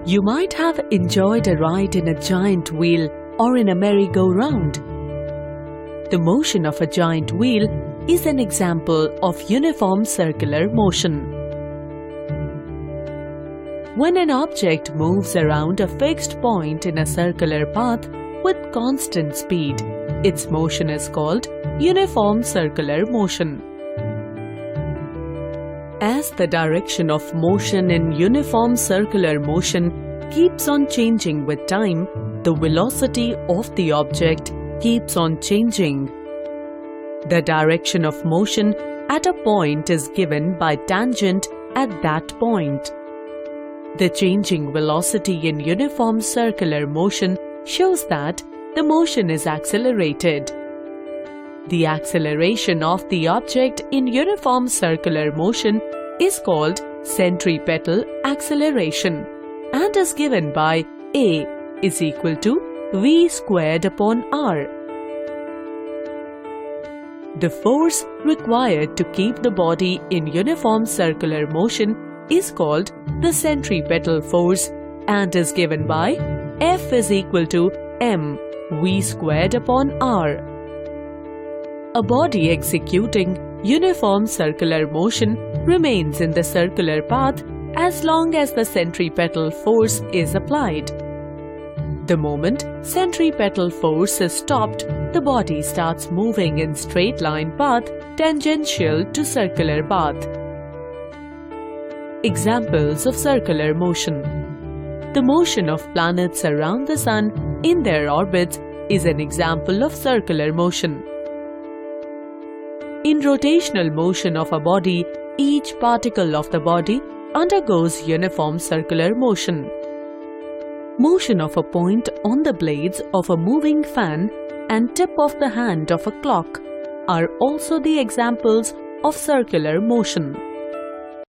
You might have enjoyed a ride in a giant wheel or in a merry-go-round. The motion of a giant wheel is an example of uniform circular motion. When an object moves around a fixed point in a circular path with constant speed, its motion is called uniform circular motion. As the direction of motion in uniform circular motion keeps on changing with time, the velocity of the object keeps on changing. The direction of motion at a point is given by tangent at that point. The changing velocity in uniform circular motion shows that the motion is accelerated. The acceleration of the object in uniform circular motion is called centripetal acceleration and is given by A is equal to V squared upon R. The force required to keep the body in uniform circular motion is called the centripetal force and is given by F is equal to M V squared upon R. A body executing uniform circular motion remains in the circular path as long as the centripetal force is applied. The moment centripetal force is stopped, the body starts moving in straight line path tangential to circular path. Examples of circular motion. The motion of planets around the Sun in their orbits is an example of circular motion. In rotational motion of a body, each particle of the body undergoes uniform circular motion. Motion of a point on the blades of a moving fan and tip of the hand of a clock are also the examples of circular motion.